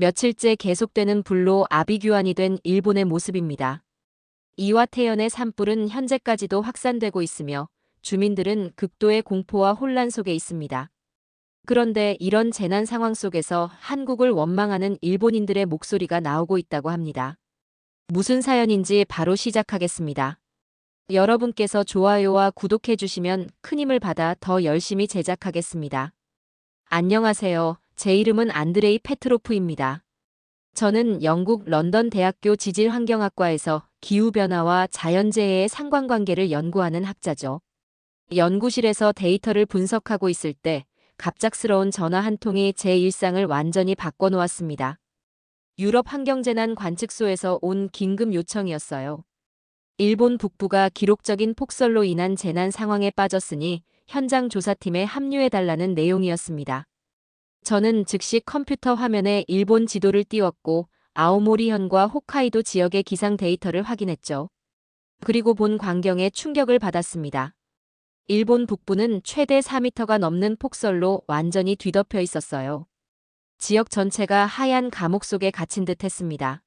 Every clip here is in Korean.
며칠째 계속되는 불로 아비규환이 된 일본의 모습입니다. 이와 태연의 산불은 현재까지도 확산되고 있으며 주민들은 극도의 공포와 혼란 속에 있습니다. 그런데 이런 재난 상황 속에서 한국을 원망하는 일본인들의 목소리가 나오고 있다고 합니다. 무슨 사연인지 바로 시작하겠습니다. 여러분께서 좋아요와 구독해 주시면 큰 힘을 받아 더 열심히 제작하겠습니다. 안녕하세요. 제 이름은 안드레이 페트로프입니다. 저는 영국 런던 대학교 지질환경학과에서 기후변화와 자연재해의 상관관계를 연구하는 학자죠. 연구실에서 데이터를 분석하고 있을 때 갑작스러운 전화 한 통이 제 일상을 완전히 바꿔놓았습니다. 유럽 환경재난 관측소에서 온 긴급 요청이었어요. 일본 북부가 기록적인 폭설로 인한 재난 상황에 빠졌으니 현장 조사팀에 합류해달라는 내용이었습니다. 저는 즉시 컴퓨터 화면에 일본 지도를 띄웠고 아오모리현과 홋카이도 지역의 기상 데이터를 확인했죠. 그리고 본 광경에 충격을 받았습니다. 일본 북부는 최대 4m가 넘는 폭설로 완전히 뒤덮여 있었어요. 지역 전체가 하얀 감옥 속에 갇힌 듯 했습니다.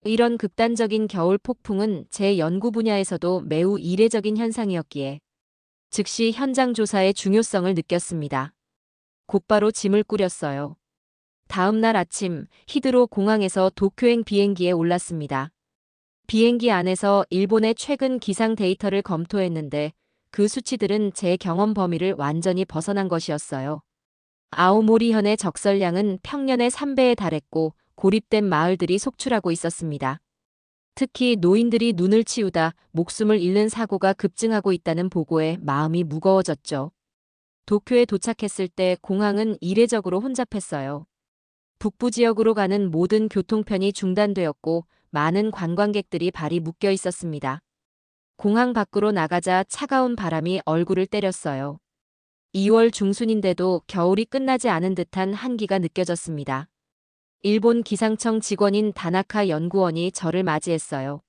이런 극단적인 겨울 폭풍은 제 연구 분야에서도 매우 이례적인 현상이었기에 즉시 현장 조사의 중요성을 느꼈습니다. 곧바로 짐을 꾸렸어요. 다음 날 아침 히드로 공항에서 도쿄행 비행기에 올랐습니다. 비행기 안에서 일본의 최근 기상 데이터를 검토했는데 그 수치들은 제 경험 범위를 완전히 벗어난 것이었어요. 아오모리현의 적설량은 평년의 3배에 달했고 고립된 마을들이 속출하고 있었습니다. 특히 노인들이 눈을 치우다 목숨을 잃는 사고가 급증하고 있다는 보고에 마음이 무거워졌죠. 도쿄에 도착했을 때 공항은 이례적으로 혼잡했어요. 북부 지역으로 가는 모든 교통편이 중단되었고 많은 관광객들이 발이 묶여 있었습니다. 공항 밖으로 나가자 차가운 바람이 얼굴을 때렸어요. 2월 중순인데도 겨울이 끝나지 않은 듯한 한기가 느껴졌습니다. 일본 기상청 직원인 다나카 연구원이 저를 맞이했어요.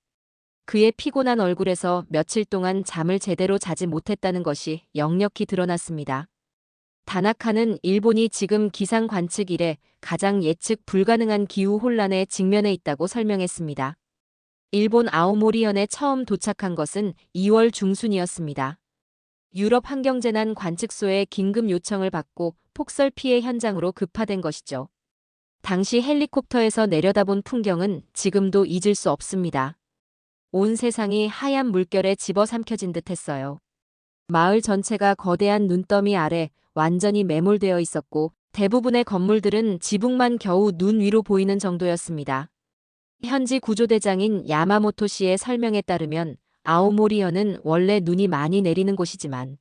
그의 피곤한 얼굴에서 며칠 동안 잠을 제대로 자지 못했다는 것이 역력히 드러났습니다. 다나카는 일본이 지금 기상 관측 이래 가장 예측 불가능한 기후 혼란에 직면해 있다고 설명했습니다. 일본 아오모리현에 처음 도착한 것은 2월 중순이었습니다. 유럽 환경재난 관측소의 긴급 요청을 받고 폭설 피해 현장으로 급파된 것이죠. 당시 헬리콥터에서 내려다본 풍경은 지금도 잊을 수 없습니다. 온 세상이 하얀 물결에 집어삼켜진 듯 했어요. 마을 전체가 거대한 눈더미 아래 완전히 매몰되어 있었고 대부분의 건물들은 지붕만 겨우 눈 위로 보이는 정도였습니다. 현지 구조대장인 야마모토 씨의 설명에 따르면 아오모리현은 원래 눈이 많이 내리는 곳이지만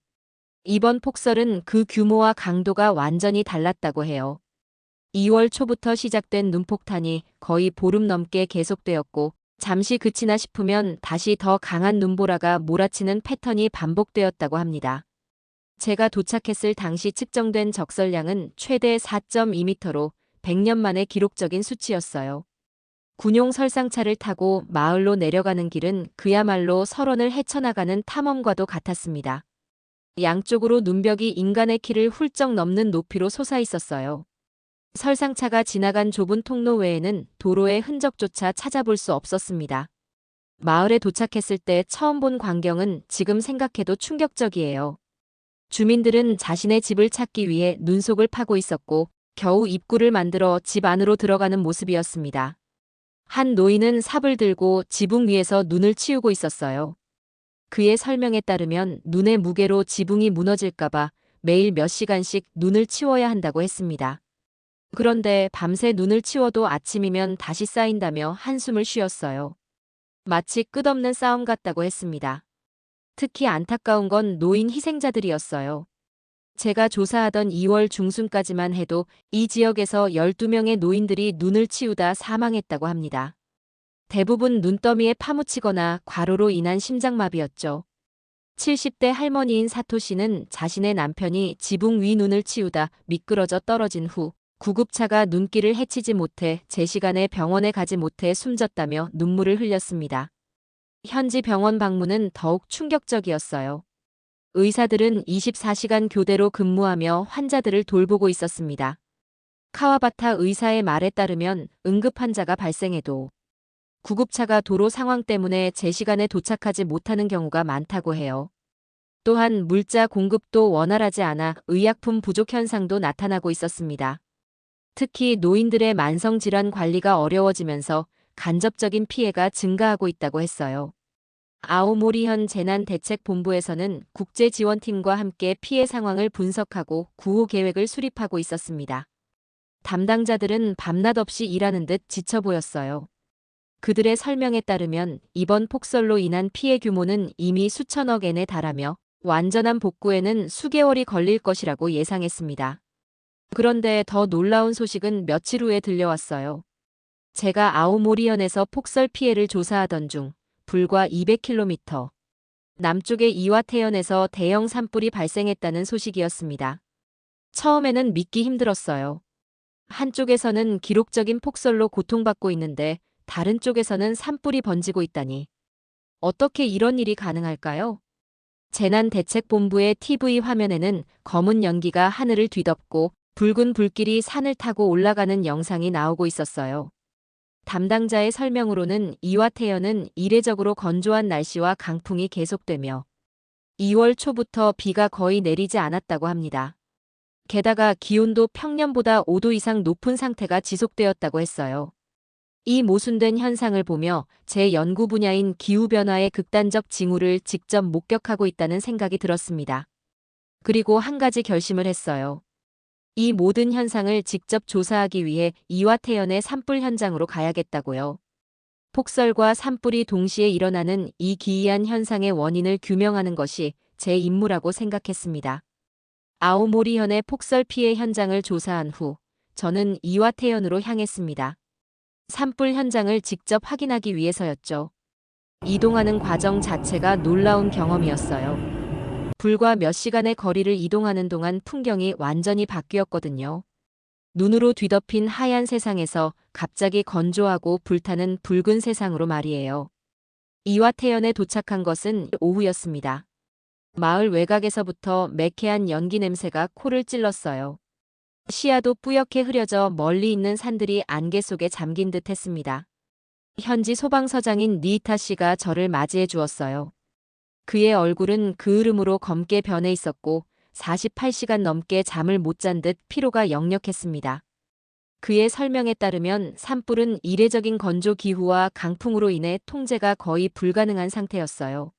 이번 폭설은 그 규모와 강도가 완전히 달랐다고 해요. 2월 초부터 시작된 눈폭탄이 거의 보름 넘게 계속되었고 잠시 그치나 싶으면 다시 더 강한 눈보라가 몰아치는 패턴이 반복되었다고 합니다. 제가 도착했을 당시 측정된 적설량은 최대 4.2m로 100년 만에 기록적인 수치였어요. 군용 설상차를 타고 마을로 내려가는 길은 그야말로 설원을 헤쳐나가는 탐험과도 같았습니다. 양쪽으로 눈벽이 인간의 키를 훌쩍 넘는 높이로 솟아있었어요. 설상차가 지나간 좁은 통로 외에는 도로의 흔적조차 찾아볼 수 없었습니다. 마을에 도착했을 때 처음 본 광경은 지금 생각해도 충격적이에요. 주민들은 자신의 집을 찾기 위해 눈속을 파고 있었고 겨우 입구를 만들어 집 안으로 들어가는 모습이었습니다. 한 노인은 삽을 들고 지붕 위에서 눈을 치우고 있었어요. 그의 설명에 따르면 눈의 무게로 지붕이 무너질까봐 매일 몇 시간씩 눈을 치워야 한다고 했습니다. 그런데 밤새 눈을 치워도 아침이면 다시 쌓인다며 한숨을 쉬었어요. 마치 끝없는 싸움 같다고 했습니다. 특히 안타까운 건 노인 희생자들이었어요. 제가 조사하던 2월 중순까지만 해도 이 지역에서 12명의 노인들이 눈을 치우다 사망했다고 합니다. 대부분 눈더미에 파묻히거나 과로로 인한 심장마비였죠. 70대 할머니인 사토 씨는 자신의 남편이 지붕 위 눈을 치우다 미끄러져 떨어진 후 구급차가 눈길을 헤치지 못해 제 시간에 병원에 가지 못해 숨졌다며 눈물을 흘렸습니다. 현지 병원 방문은 더욱 충격적이었어요. 의사들은 24시간 교대로 근무하며 환자들을 돌보고 있었습니다. 카와바타 의사의 말에 따르면 응급 환자가 발생해도 구급차가 도로 상황 때문에 제 시간에 도착하지 못하는 경우가 많다고 해요. 또한 물자 공급도 원활하지 않아 의약품 부족 현상도 나타나고 있었습니다. 특히 노인들의 만성질환 관리가 어려워지면서 간접적인 피해가 증가하고 있다고 했어요. 아오모리현 재난대책본부에서는 국제지원팀과 함께 피해 상황을 분석하고 구호 계획을 수립하고 있었습니다. 담당자들은 밤낮 없이 일하는 듯 지쳐 보였어요. 그들의 설명에 따르면 이번 폭설로 인한 피해 규모는 이미 수천억 엔에 달하며 완전한 복구에는 수개월이 걸릴 것이라고 예상했습니다. 그런데 더 놀라운 소식은 며칠 후에 들려왔어요. 제가 아오모리현에서 폭설 피해를 조사하던 중 불과 200km 남쪽의 이와테현에서 대형 산불이 발생했다는 소식이었습니다. 처음에는 믿기 힘들었어요. 한쪽에서는 기록적인 폭설로 고통받고 있는데 다른 쪽에서는 산불이 번지고 있다니. 어떻게 이런 일이 가능할까요? 재난대책본부의 TV 화면에는 검은 연기가 하늘을 뒤덮고 붉은 불길이 산을 타고 올라가는 영상이 나오고 있었어요. 담당자의 설명으로는 이와테현은 이례적으로 건조한 날씨와 강풍이 계속되며 2월 초부터 비가 거의 내리지 않았다고 합니다. 게다가 기온도 평년보다 5도 이상 높은 상태가 지속되었다고 했어요. 이 모순된 현상을 보며 제 연구 분야인 기후변화의 극단적 징후를 직접 목격하고 있다는 생각이 들었습니다. 그리고 한 가지 결심을 했어요. 이 모든 현상을 직접 조사하기 위해 이와테현의 산불 현장으로 가야겠다고요. 폭설과 산불이 동시에 일어나는 이 기이한 현상의 원인을 규명하는 것이 제 임무라고 생각했습니다. 아오모리현의 폭설 피해 현장을 조사한 후 저는 이와테현으로 향했습니다. 산불 현장을 직접 확인하기 위해서였죠. 이동하는 과정 자체가 놀라운 경험이었어요. 불과 몇 시간의 거리를 이동하는 동안 풍경이 완전히 바뀌었거든요. 눈으로 뒤덮인 하얀 세상에서 갑자기 건조하고 불타는 붉은 세상으로 말이에요. 이와테현에 도착한 것은 오후였습니다. 마을 외곽에서부터 매캐한 연기 냄새가 코를 찔렀어요. 시야도 뿌옇게 흐려져 멀리 있는 산들이 안개 속에 잠긴 듯 했습니다. 현지 소방서장인 니이타 씨가 저를 맞이해 주었어요. 그의 얼굴은 그을음으로 검게 변해 있었고 48시간 넘게 잠을 못 잔 듯 피로가 역력했습니다. 그의 설명에 따르면 산불은 이례적인 건조 기후와 강풍으로 인해 통제가 거의 불가능한 상태였어요.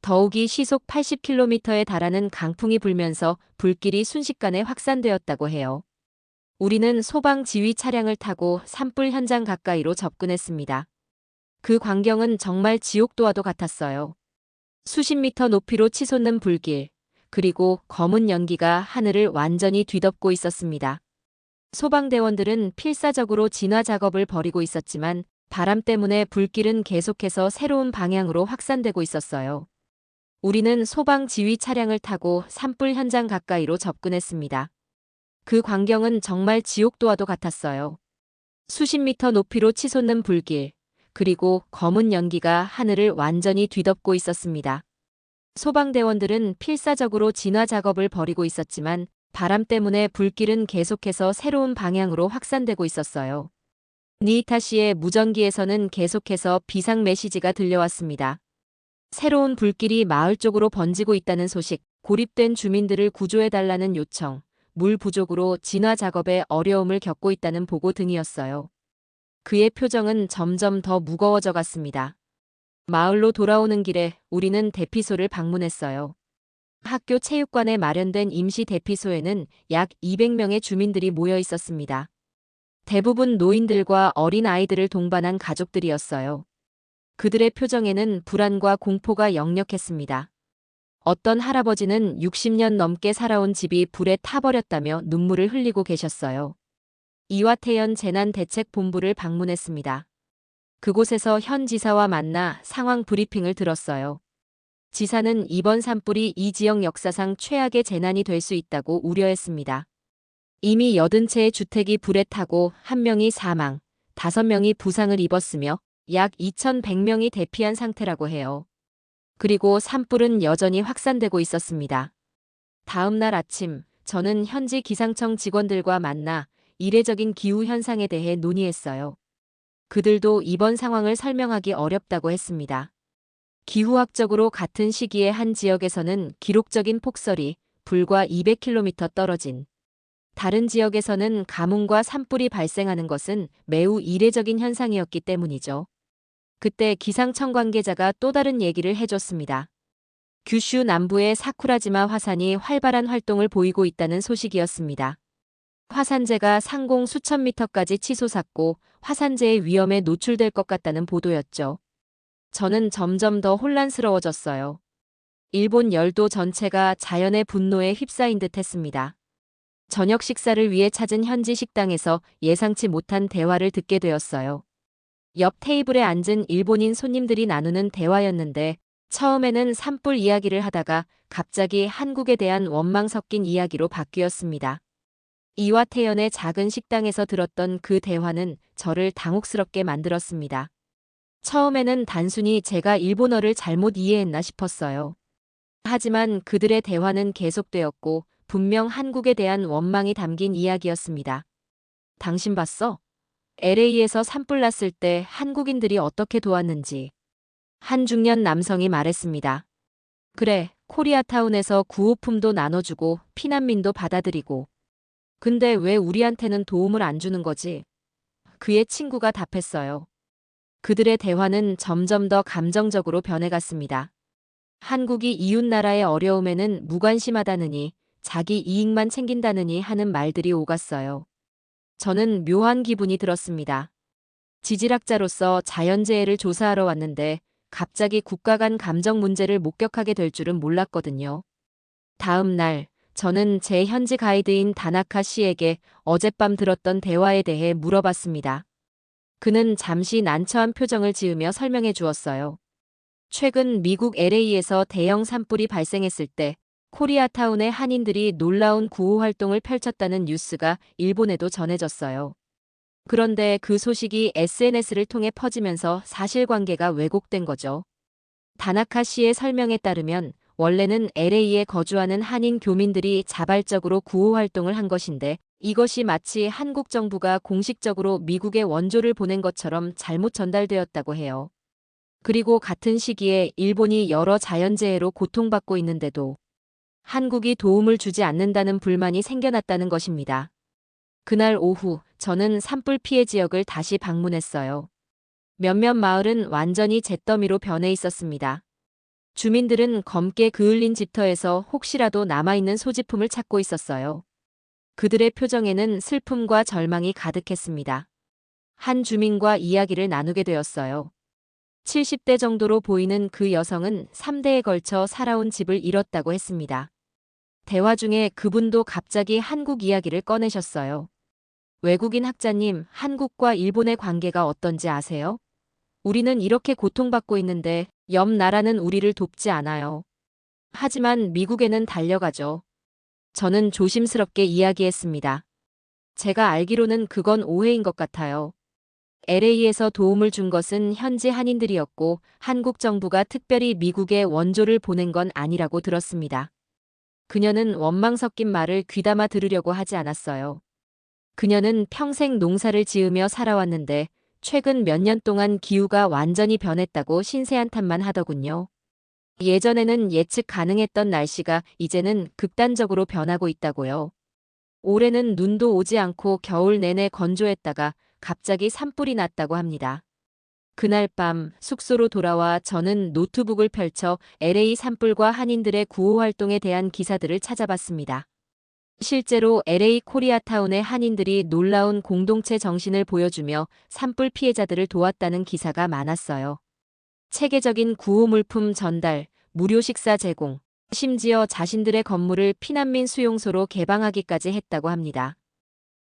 더욱이 시속 80km에 달하는 강풍이 불면서 불길이 순식간에 확산되었다고 해요. 우리는 소방 지휘 차량을 타고 산불 현장 가까이로 접근했습니다. 그 광경은 정말 지옥도와도 같았어요. 수십 미터 높이로 치솟는 불길, 그리고 검은 연기가 하늘을 완전히 뒤덮고 있었습니다. 소방대원들은 필사적으로 진화 작업을 벌이고 있었지만 바람 때문에 불길은 계속해서 새로운 방향으로 확산되고 있었어요. 우리는 소방 지휘 차량을 타고 산불 현장 가까이로 접근했습니다. 그 광경은 정말 지옥도와도 같았어요. 수십 미터 높이로 치솟는 불길, 그리고 검은 연기가 하늘을 완전히 뒤덮고 있었습니다. 소방대원들은 필사적으로 진화 작업을 벌이고 있었지만 바람 때문에 불길은 계속해서 새로운 방향으로 확산되고 있었어요. 니이타 씨의 무전기에서는 계속해서 비상 메시지가 들려왔습니다. 새로운 불길이 마을 쪽으로 번지고 있다는 소식, 고립된 주민들을 구조해달라는 요청, 물 부족으로 진화 작업에 어려움을 겪고 있다는 보고 등이었어요. 그의 표정은 점점 더 무거워져 갔습니다. 마을로 돌아오는 길에 우리는 대피소를 방문했어요. 학교 체육관에 마련된 임시 대피소에는 약 200명의 주민들이 모여 있었습니다. 대부분 노인들과 어린 아이들을 동반한 가족들이었어요. 그들의 표정에는 불안과 공포가 역력했습니다. 어떤 할아버지는 60년 넘게 살아온 집이 불에 타버렸다며 눈물을 흘리고 계셨어요. 이와테현 재난대책본부를 방문했습니다. 그곳에서 현 지사와 만나 상황 브리핑을 들었어요. 지사는 이번 산불이 이 지역 역사상 최악의 재난이 될 수 있다고 우려했습니다. 이미 80채의 주택이 불에 타고 1명이 사망, 5명이 부상을 입었으며 약 2,100명이 대피한 상태라고 해요. 그리고 산불은 여전히 확산되고 있었습니다. 다음 날 아침, 저는 현지 기상청 직원들과 만나 이례적인 기후 현상에 대해 논의했어요. 그들도 이번 상황을 설명하기 어렵다고 했습니다. 기후학적으로 같은 시기에 한 지역에서는 기록적인 폭설이 불과 200km 떨어진 다른 지역에서는 가뭄과 산불이 발생하는 것은 매우 이례적인 현상이었기 때문이죠. 그때 기상청 관계자가 또 다른 얘기를 해줬습니다. 규슈 남부의 사쿠라지마 화산이 활발한 활동을 보이고 있다는 소식이었습니다. 화산재가 상공 수천 미터까지 치솟았고 화산재의 위험에 노출될 것 같다는 보도였죠. 저는 점점 더 혼란스러워졌어요. 일본 열도 전체가 자연의 분노에 휩싸인 듯 했습니다. 저녁 식사를 위해 찾은 현지 식당에서 예상치 못한 대화를 듣게 되었어요. 옆 테이블에 앉은 일본인 손님들이 나누는 대화였는데 처음에는 산불 이야기를 하다가 갑자기 한국에 대한 원망 섞인 이야기로 바뀌었습니다. 이와테현의 작은 식당에서 들었던 그 대화는 저를 당혹스럽게 만들었습니다. 처음에는 단순히 제가 일본어를 잘못 이해했나 싶었어요. 하지만 그들의 대화는 계속되었고 분명 한국에 대한 원망이 담긴 이야기였습니다. 당신 봤어? LA에서 산불 났을 때 한국인들이 어떻게 도왔는지. 한 중년 남성이 말했습니다. 그래, 코리아타운에서 구호품도 나눠주고 피난민도 받아들이고. 근데 왜 우리한테는 도움을 안 주는 거지? 그의 친구가 답했어요. 그들의 대화는 점점 더 감정적으로 변해갔습니다. 한국이 이웃나라의 어려움에는 무관심하다느니, 자기 이익만 챙긴다느니 하는 말들이 오갔어요. 저는 묘한 기분이 들었습니다. 지질학자로서 자연재해를 조사하러 왔는데 갑자기 국가 간 감정 문제를 목격하게 될 줄은 몰랐거든요. 다음 날, 저는 제 현지 가이드인 다나카 씨에게 어젯밤 들었던 대화에 대해 물어봤습니다. 그는 잠시 난처한 표정을 지으며 설명해 주었어요. 최근 미국 LA에서 대형 산불이 발생했을 때 코리아타운의 한인들이 놀라운 구호 활동을 펼쳤다는 뉴스가 일본에도 전해졌어요. 그런데 그 소식이 SNS를 통해 퍼지면서 사실관계가 왜곡된 거죠. 다나카 씨의 설명에 따르면 원래는 LA에 거주하는 한인 교민들이 자발적으로 구호 활동을 한 것인데 이것이 마치 한국 정부가 공식적으로 미국에 원조를 보낸 것처럼 잘못 전달되었다고 해요. 그리고 같은 시기에 일본이 여러 자연재해로 고통받고 있는데도 한국이 도움을 주지 않는다는 불만이 생겨났다는 것입니다. 그날 오후 저는 산불 피해 지역을 다시 방문했어요. 몇몇 마을은 완전히 잿더미로 변해 있었습니다. 주민들은 검게 그을린 집터에서 혹시라도 남아있는 소지품을 찾고 있었어요. 그들의 표정에는 슬픔과 절망이 가득했습니다. 한 주민과 이야기를 나누게 되었어요. 70대 정도로 보이는 그 여성은 3대에 걸쳐 살아온 집을 잃었다고 했습니다. 대화 중에 그분도 갑자기 한국 이야기를 꺼내셨어요. 외국인 학자님, 한국과 일본의 관계가 어떤지 아세요? 우리는 이렇게 고통받고 있는데 옆 나라는 우리를 돕지 않아요. 하지만 미국에는 달려가죠. 저는 조심스럽게 이야기했습니다. 제가 알기로는 그건 오해인 것 같아요. LA에서 도움을 준 것은 현지 한인들이었고 한국 정부가 특별히 미국에 원조를 보낸 건 아니라고 들었습니다. 그녀는 원망 섞인 말을 귀담아 들으려고 하지 않았어요. 그녀는 평생 농사를 지으며 살아왔는데 최근 몇 년 동안 기후가 완전히 변했다고 신세한탄만 하더군요. 예전에는 예측 가능했던 날씨가 이제는 극단적으로 변하고 있다고요. 올해는 눈도 오지 않고 겨울 내내 건조했다가 갑자기 산불이 났다고 합니다. 그날 밤 숙소로 돌아와 저는 노트북을 펼쳐 LA 산불과 한인들의 구호 활동에 대한 기사들을 찾아봤습니다. 실제로 LA 코리아타운의 한인들이 놀라운 공동체 정신을 보여주며 산불 피해자들을 도왔다는 기사가 많았어요. 체계적인 구호 물품 전달, 무료 식사 제공, 심지어 자신들의 건물을 피난민 수용소로 개방하기까지 했다고 합니다.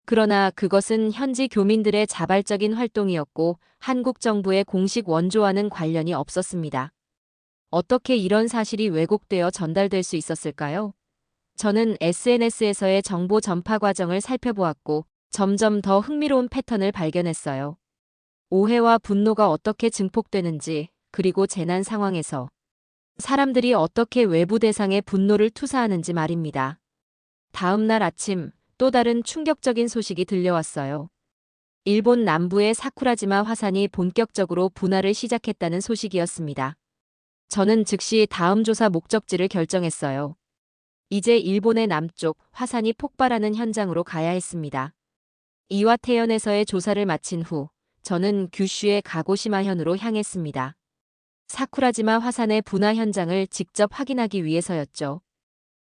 그러나 그것은 현지 교민들의 자발적인 활동이었고 한국 정부의 공식 원조와는 관련이 없었습니다. 어떻게 이런 사실이 왜곡되어 전달될 수 있었을까요? 저는 SNS에서의 정보 전파 과정을 살펴보았고 점점 더 흥미로운 패턴을 발견했어요. 오해와 분노가 어떻게 증폭되는지, 그리고 재난 상황에서 사람들이 어떻게 외부 대상에 분노를 투사하는지 말입니다. 다음 날 아침, 또 다른 충격적인 소식이 들려왔어요. 일본 남부의 사쿠라지마 화산이 본격적으로 분화를 시작했다는 소식이었습니다. 저는 즉시 다음 조사 목적지를 결정했어요. 이제 일본의 남쪽 화산이 폭발하는 현장으로 가야 했습니다. 이와테현에서의 조사를 마친 후 저는 규슈의 가고시마현으로 향했습니다. 사쿠라지마 화산의 분화 현장을 직접 확인하기 위해서였죠.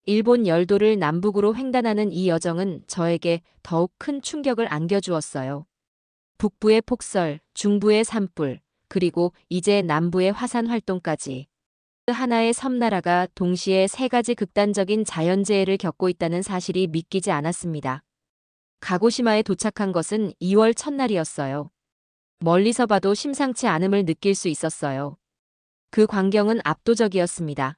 일본 열도를 남북으로 횡단하는 이 여정은 저에게 더욱 큰 충격을 안겨주었어요. 북부의 폭설, 중부의 산불, 그리고 이제 남부의 화산 활동까지. 하나의 섬나라가 동시에 세 가지 극단적인 자연재해를 겪고 있다는 사실이 믿기지 않았습니다. 가고시마에 도착한 것은 2월 첫날이었어요. 멀리서 봐도 심상치 않음을 느낄 수 있었어요. 그 광경은 압도적이었습니다.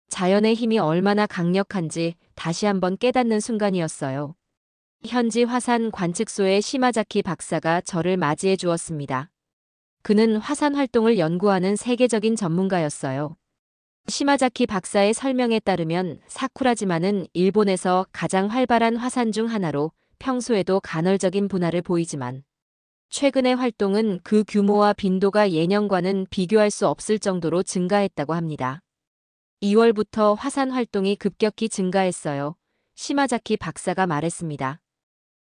자연의 힘이 얼마나 강력한지 다시 한번 깨닫는 순간이었어요. 현지 화산 관측소의 시마자키 박사가 저를 맞이해 주었습니다. 그는 화산 활동을 연구하는 세계적인 전문가였어요. 시마자키 박사의 설명에 따르면 사쿠라지마는 일본에서 가장 활발한 화산 중 하나로 평소에도 간헐적인 분화를 보이지만 최근의 활동은 그 규모와 빈도가 예년과는 비교할 수 없을 정도로 증가했다고 합니다. 2월부터 화산 활동이 급격히 증가했어요. 시마자키 박사가 말했습니다.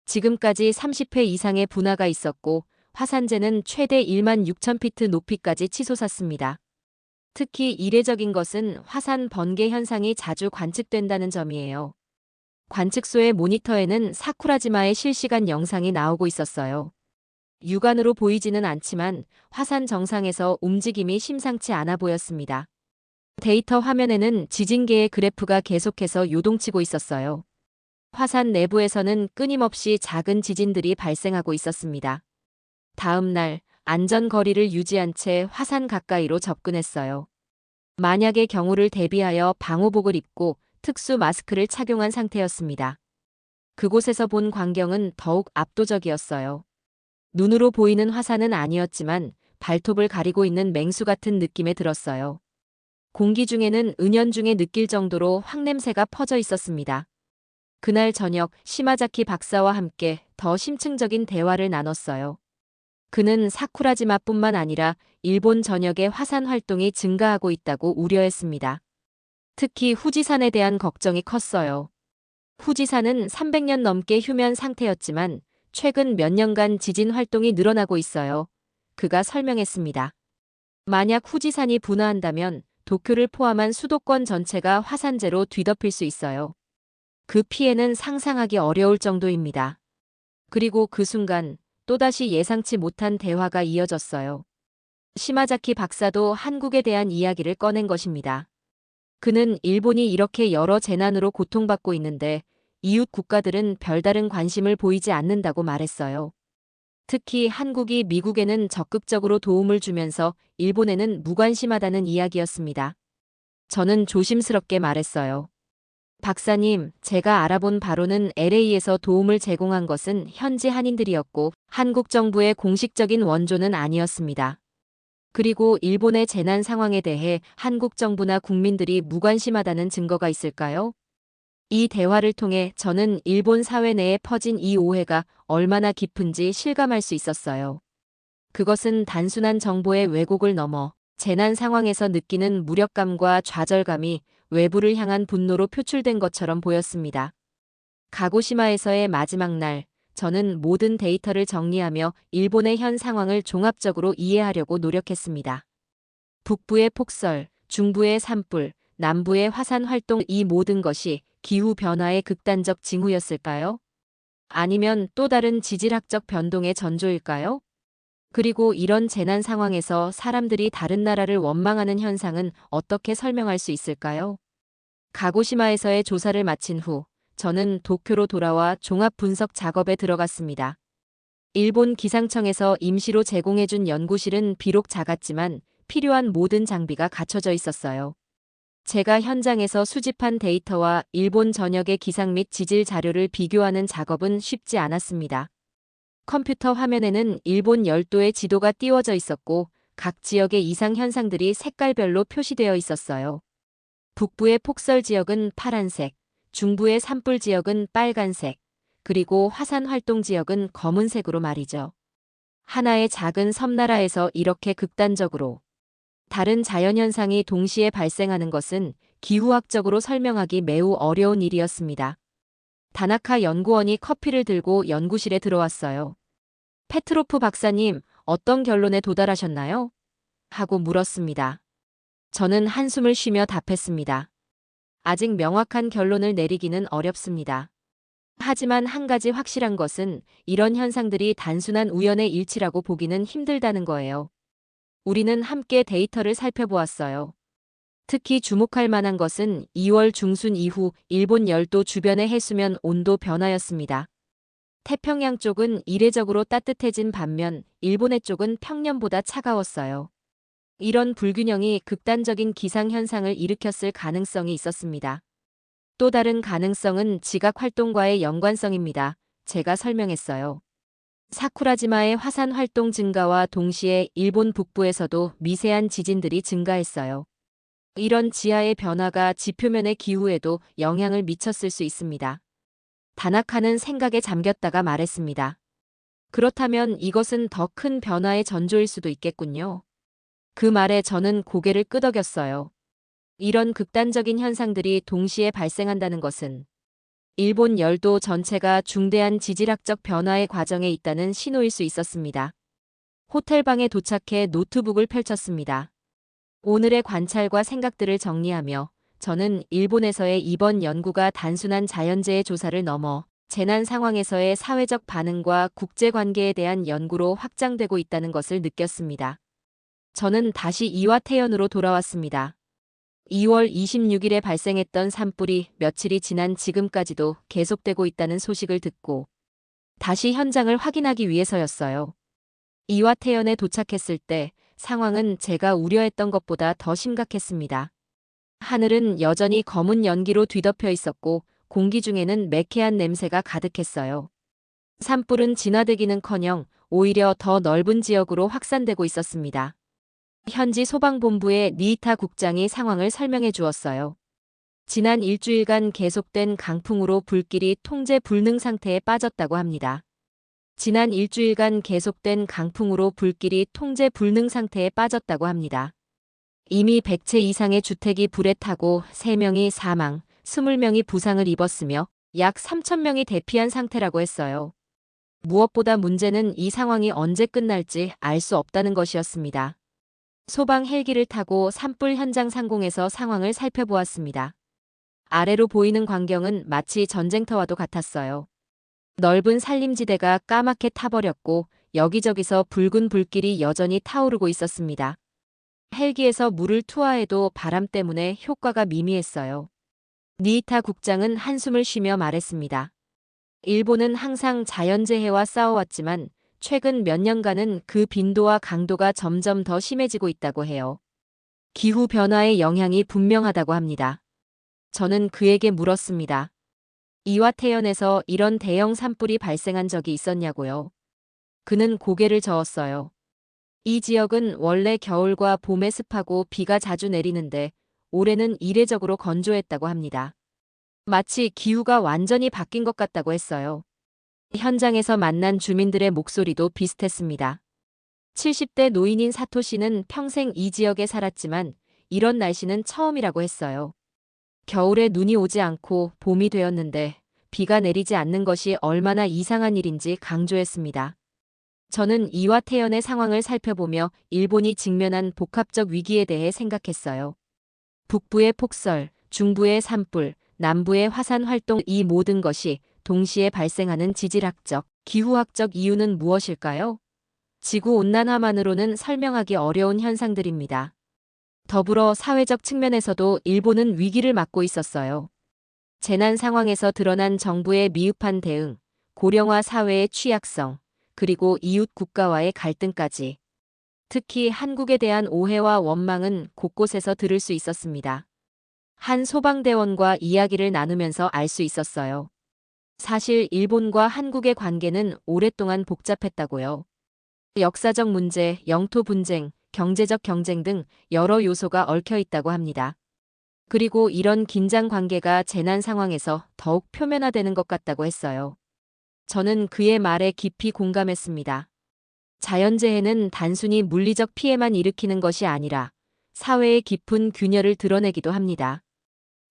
지금까지 30회 이상의 분화가 있었고 화산재는 최대 1만 6천 피트 높이까지 치솟았습니다. 특히 이례적인 것은 화산 번개 현상이 자주 관측된다는 점이에요. 관측소의 모니터에는 사쿠라지마의 실시간 영상이 나오고 있었어요. 육안으로 보이지는 않지만 화산 정상에서 움직임이 심상치 않아 보였습니다. 데이터 화면에는 지진계의 그래프가 계속해서 요동치고 있었어요. 화산 내부에서는 끊임없이 작은 지진들이 발생하고 있었습니다. 다음 날 안전 거리를 유지한 채 화산 가까이로 접근했어요. 만약의 경우를 대비하여 방호복을 입고 특수 마스크를 착용한 상태였습니다. 그곳에서 본 광경은 더욱 압도적이었어요. 눈으로 보이는 화산은 아니었지만 발톱을 가리고 있는 맹수 같은 느낌에 들었어요. 공기 중에는 은연중에 느낄 정도로 황냄새가 퍼져 있었습니다. 그날 저녁 시마자키 박사와 함께 더 심층적인 대화를 나눴어요. 그는 사쿠라지마뿐만 아니라 일본 전역의 화산 활동이 증가하고 있다고 우려했습니다. 특히 후지산에 대한 걱정이 컸어요. 후지산은 300년 넘게 휴면 상태였지만 최근 몇 년간 지진 활동이 늘어나고 있어요. 그가 설명했습니다. 만약 후지산이 분화한다면 도쿄를 포함한 수도권 전체가 화산재로 뒤덮일 수 있어요. 그 피해는 상상하기 어려울 정도입니다. 그리고 그 순간 또다시 예상치 못한 대화가 이어졌어요. 시마자키 박사도 한국에 대한 이야기를 꺼낸 것입니다. 그는 일본이 이렇게 여러 재난으로 고통받고 있는데 이웃 국가들은 별다른 관심을 보이지 않는다고 말했어요. 특히 한국이 미국에는 적극적으로 도움을 주면서 일본에는 무관심하다는 이야기였습니다. 저는 조심스럽게 말했어요. 박사님, 제가 알아본 바로는 LA에서 도움을 제공한 것은 현지 한인들이었고 한국 정부의 공식적인 원조는 아니었습니다. 그리고 일본의 재난 상황에 대해 한국 정부나 국민들이 무관심하다는 증거가 있을까요? 이 대화를 통해 저는 일본 사회 내에 퍼진 이 오해가 얼마나 깊은지 실감할 수 있었어요. 그것은 단순한 정보의 왜곡을 넘어 재난 상황에서 느끼는 무력감과 좌절감이 외부를 향한 분노로 표출된 것처럼 보였습니다. 가고시마에서의 마지막 날, 저는 모든 데이터를 정리하며 일본의 현 상황을 종합적으로 이해하려고 노력했습니다. 북부의 폭설, 중부의 산불, 남부의 화산 활동, 이 모든 것이 기후변화의 극단적 징후였을까요? 아니면 또 다른 지질학적 변동의 전조일까요? 그리고 이런 재난 상황에서 사람들이 다른 나라를 원망하는 현상은 어떻게 설명할 수 있을까요? 가고시마에서의 조사를 마친 후 저는 도쿄로 돌아와 종합 분석 작업에 들어갔습니다. 일본 기상청에서 임시로 제공해준 연구실은 비록 작았지만 필요한 모든 장비가 갖춰져 있었어요. 제가 현장에서 수집한 데이터와 일본 전역의 기상 및 지질 자료를 비교하는 작업은 쉽지 않았습니다. 컴퓨터 화면에는 일본 열도의 지도가 띄워져 있었고 각 지역의 이상 현상들이 색깔별로 표시되어 있었어요. 북부의 폭설 지역은 파란색, 중부의 산불 지역은 빨간색, 그리고 화산 활동 지역은 검은색으로 말이죠. 하나의 작은 섬나라에서 이렇게 극단적으로 다른 자연현상이 동시에 발생하는 것은 기후학적으로 설명하기 매우 어려운 일이었습니다. 다나카 연구원이 커피를 들고 연구실에 들어왔어요. 페트로프 박사님, 어떤 결론에 도달하셨나요? 하고 물었습니다. 저는 한숨을 쉬며 답했습니다. 아직 명확한 결론을 내리기는 어렵습니다. 하지만 한 가지 확실한 것은 이런 현상들이 단순한 우연의 일치라고 보기는 힘들다는 거예요. 우리는 함께 데이터를 살펴보았어요. 특히 주목할 만한 것은 2월 중순 이후 일본 열도 주변의 해수면 온도 변화였습니다. 태평양 쪽은 이례적으로 따뜻해진 반면 일본해 쪽은 평년보다 차가웠어요. 이런 불균형이 극단적인 기상현상을 일으켰을 가능성이 있었습니다. 또 다른 가능성은 지각 활동과의 연관성입니다. 제가 설명했어요. 사쿠라지마의 화산 활동 증가와 동시에 일본 북부에서도 미세한 지진들이 증가했어요. 이런 지하의 변화가 지표면의 기후에도 영향을 미쳤을 수 있습니다. 다나카는 생각에 잠겼다가 말했습니다. 그렇다면 이것은 더 큰 변화의 전조일 수도 있겠군요. 그 말에 저는 고개를 끄덕였어요. 이런 극단적인 현상들이 동시에 발생한다는 것은 일본 열도 전체가 중대한 지질학적 변화의 과정에 있다는 신호일 수 있었습니다. 호텔방에 도착해 노트북을 펼쳤습니다. 오늘의 관찰과 생각들을 정리하며 저는 일본에서의 이번 연구가 단순한 자연재해 조사를 넘어 재난 상황에서의 사회적 반응과 국제관계에 대한 연구로 확장되고 있다는 것을 느꼈습니다. 저는 다시 이와테현으로 돌아왔습니다. 2월 26일에 발생했던 산불이 며칠이 지난 지금까지도 계속되고 있다는 소식을 듣고 다시 현장을 확인하기 위해서였어요. 이와테현에 도착했을 때 상황은 제가 우려했던 것보다 더 심각했습니다. 하늘은 여전히 검은 연기로 뒤덮여 있었고 공기 중에는 매캐한 냄새가 가득했어요. 산불은 진화되기는커녕 오히려 더 넓은 지역으로 확산되고 있었습니다. 현지 소방본부의 니이타 국장이 상황을 설명해 주었어요. 지난 일주일간 계속된 강풍으로 불길이 통제 불능 상태에 빠졌다고 합니다. 지난 일주일간 계속된 강풍으로 불길이 통제 불능 상태에 빠졌다고 합니다. 이미 100채 이상의 주택이 불에 타고 3명이 사망, 20명이 부상을 입었으며 약 3,000명이 대피한 상태라고 했어요. 무엇보다 문제는 이 상황이 언제 끝날지 알 수 없다는 것이었습니다. 소방 헬기를 타고 산불 현장 상공에서 상황을 살펴보았습니다. 아래로 보이는 광경은 마치 전쟁터와도 같았어요. 넓은 산림지대가 까맣게 타버렸고 여기저기서 붉은 불길이 여전히 타오르고 있었습니다. 헬기에서 물을 투하해도 바람 때문에 효과가 미미했어요. 니이타 국장은 한숨을 쉬며 말했습니다. 일본은 항상 자연재해와 싸워왔지만 최근 몇 년간은 그 빈도와 강도가 점점 더 심해지고 있다고 해요. 기후변화의 영향이 분명하다고 합니다. 저는 그에게 물었습니다. 이와테현에서 이런 대형 산불이 발생한 적이 있었냐고요. 그는 고개를 저었어요. 이 지역은 원래 겨울과 봄에 습하고 비가 자주 내리는데 올해는 이례적으로 건조했다고 합니다. 마치 기후가 완전히 바뀐 것 같다고 했어요. 현장에서 만난 주민들의 목소리도 비슷했습니다. 70대 노인인 사토 씨는 평생 이 지역에 살았지만 이런 날씨는 처음이라고 했어요. 겨울에 눈이 오지 않고 봄이 되었는데 비가 내리지 않는 것이 얼마나 이상한 일인지 강조했습니다. 저는 이와테현의 상황을 살펴보며 일본이 직면한 복합적 위기에 대해 생각했어요. 북부의 폭설, 중부의 산불, 남부의 화산 활동, 이 모든 것이 동시에 발생하는 지질학적, 기후학적 이유는 무엇일까요? 지구온난화만으로는 설명하기 어려운 현상들입니다. 더불어 사회적 측면에서도 일본은 위기를 맞고 있었어요. 재난 상황에서 드러난 정부의 미흡한 대응, 고령화 사회의 취약성, 그리고 이웃 국가와의 갈등까지. 특히 한국에 대한 오해와 원망은 곳곳에서 들을 수 있었습니다. 한 소방대원과 이야기를 나누면서 알 수 있었어요. 사실 일본과 한국의 관계는 오랫동안 복잡했다고요. 역사적 문제, 영토 분쟁, 경제적 경쟁 등 여러 요소가 얽혀 있다고 합니다. 그리고 이런 긴장 관계가 재난 상황에서 더욱 표면화되는 것 같다고 했어요. 저는 그의 말에 깊이 공감했습니다. 자연재해는 단순히 물리적 피해만 일으키는 것이 아니라 사회의 깊은 균열을 드러내기도 합니다.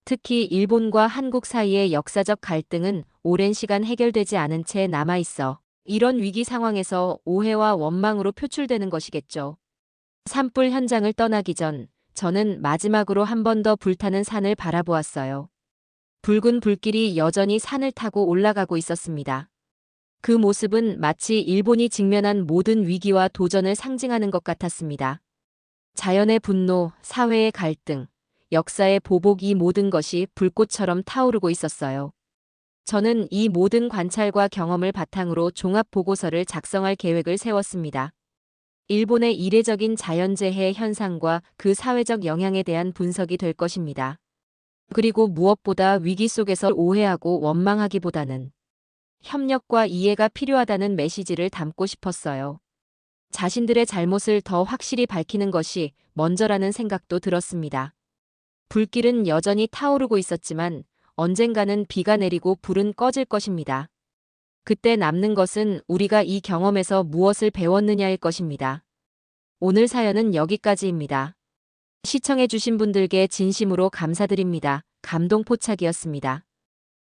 특히 일본과 한국 사이의 역사적 갈등은 오랜 시간 해결되지 않은 채 남아있어 이런 위기 상황에서 오해와 원망으로 표출되는 것이겠죠. 산불 현장을 떠나기 전 저는 마지막으로 한 번 더 불타는 산을 바라보았어요. 붉은 불길이 여전히 산을 타고 올라가고 있었습니다. 그 모습은 마치 일본이 직면한 모든 위기와 도전을 상징하는 것 같았습니다. 자연의 분노, 사회의 갈등, 역사의 보복 이 모든 것이 불꽃처럼 타오르고 있었어요. 저는 이 모든 관찰과 경험을 바탕으로 종합 보고서를 작성할 계획을 세웠습니다. 일본의 이례적인 자연재해 현상과 그 사회적 영향에 대한 분석이 될 것입니다. 그리고 무엇보다 위기 속에서 오해하고 원망하기보다는 협력과 이해가 필요하다는 메시지를 담고 싶었어요. 자신들의 잘못을 더 확실히 밝히는 것이 먼저라는 생각도 들었습니다. 불길은 여전히 타오르고 있었지만 언젠가는 비가 내리고 불은 꺼질 것입니다. 그때 남는 것은 우리가 이 경험에서 무엇을 배웠느냐일 것입니다. 오늘 사연은 여기까지입니다. 시청해주신 분들께 진심으로 감사드립니다. 감동포착이었습니다.